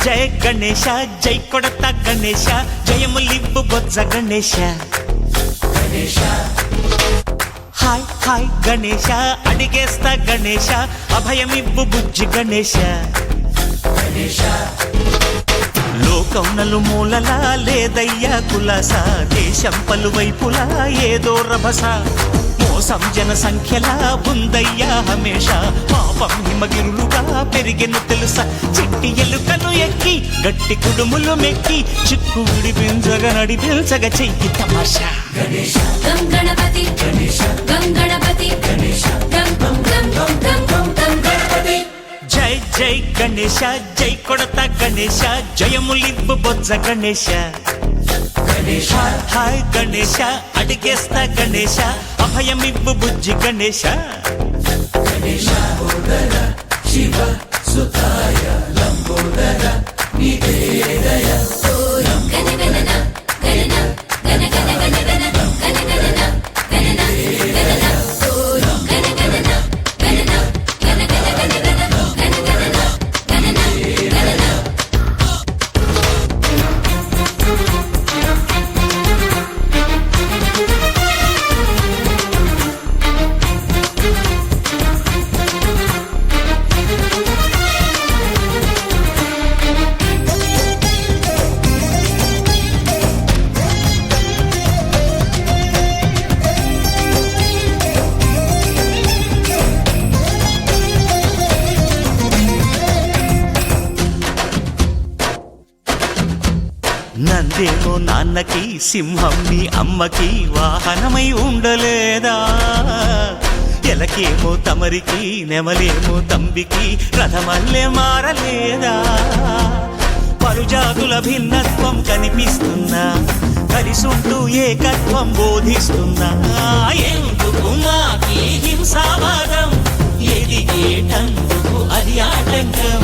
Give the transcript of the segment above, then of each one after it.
జయ గణేశ జై కొడత గణేశ జయములివ్వు బొజ్జ Ganesha hi hi Ganesha అడిగేస్తా Ganesha అభయమివ్వు బుజ్జి గణేశ లోకం నలుమూలలా లేదయ్యా కులాస దేశం పలువైపులా ఏదో రభస మోసం జన సంఖ్యలా ఉందయ్యా హమేష పాపం హిమగిరులుగా పెరిగెను తెలుసా చిట్టి ఎలుకలు ఎక్కి గట్టి కుడుములు మెక్కి చిక్కు విడిపించగా నడిపించగా చెయ్యి తమాషా గం గణపతి గం గణపతి గం గం గం గం గం గం గం గణపతి జై జై గణేశ జై కొడత గణేశ జయములివ్వు బొజ్జ గణేశ హాయ్ గణేశ అడిగేస్తా గణేశ అభయమివ్వు బుజ్జి గణేశ శివ సుతాయ లంబోదర నివేదయ గణగణన గణన గణ గణ గణ గణ గణగణన గణన గణన గణగణన గణన గణ గణ గణ గణ గణగణన గణన గణన నందేమో నాన్నకి సింహం నీ అమ్మకి వాహనమై ఉండలేదా ఎలకేమో తమరికి నెమలేమో తంబికి రథమల్లే మారలేదా పలుజాతుల భిన్నత్వం కనిపిస్తున్నా కలిసుంటూ ఏకత్వం బోధిస్తున్నా ఎందుకు మాకి హింసావాదం ఎదిగేటందుకు అది ఆటంకం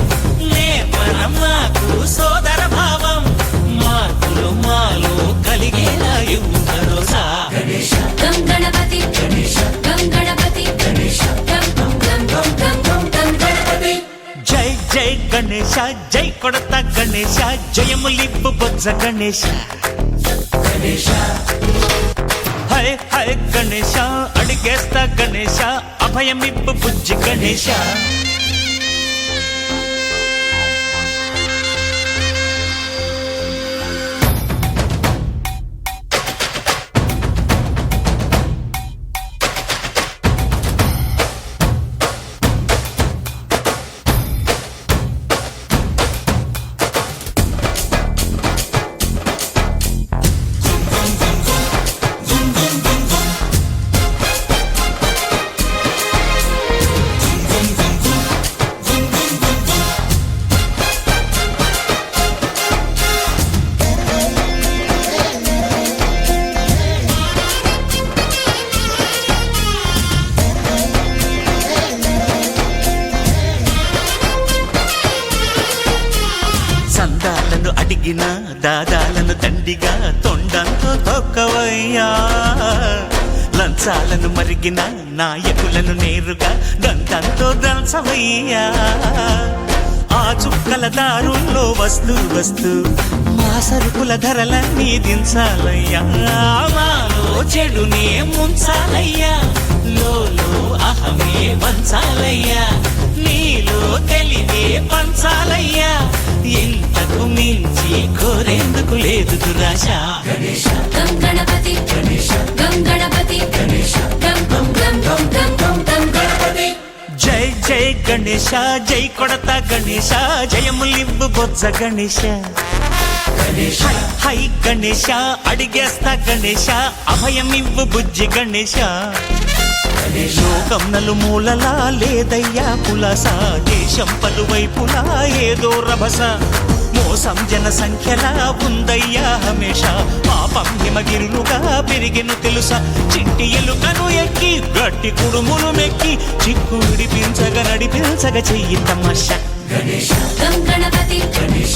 నేపరం మాకు సోదర భావం మార్పులు మాలో కలిగేలా భరోసా గం గణపతి గం గణపతి గం గం గం గం గం గం గం గణపతి జై జై గణేశ జై కొడత గణేశ జయములివ్వు బొజ్జ గణేశ హై హై గణేశ అడిగేస్తా గణేశ అభయమివ్వు బుజ్జి గణేశ సందాలను అడిగిన దాదాలను దండిగా తొండంతో తొక్కవయ్యా లంచాలను మరిగిన నాయకులను నేరుగా దంతంతో దంచవయ్యా ఆ చుక్కల దారుల్లో వస్తూ వస్తూ మా సరుకుల ధరలన్నీ దించాలయ్యా మాలో చెడునే ముంచాలయ్యా లోలో అహమే పంచాలయ్యా నీలో తెలివే పంచాలయ్యా ఇంతకు మించి కోరేందుకు లేదు దురాశ గం గణపతి గం గణపతి గం గం గం గం గం గం గం గణపతి జై జై గణేశ జై కొడత గణేశ జయములివ్వు బొజ్జ గణేశ హై గణేశ అడిగేస్తా గణేశ అభయమివ్వు బుజ్జి గణేశ లోకం నలుమూలలా లేదయ్యా కులాస దేశం పలువైపులా ఏదో రభస మోసం జన సంఖ్యలా ఉందయ్యా హమేష పాపం హిమ బ్రహ్మగిరులుగా పెరిగెను తెలుసా చిట్టి ఎలుకను ఎక్కి గట్టి కుడుములు మెక్కి చిక్కు విడిపించగా నడిపించగా చెయ్యి తమాషా గణేశ గం గణపతి గణేశ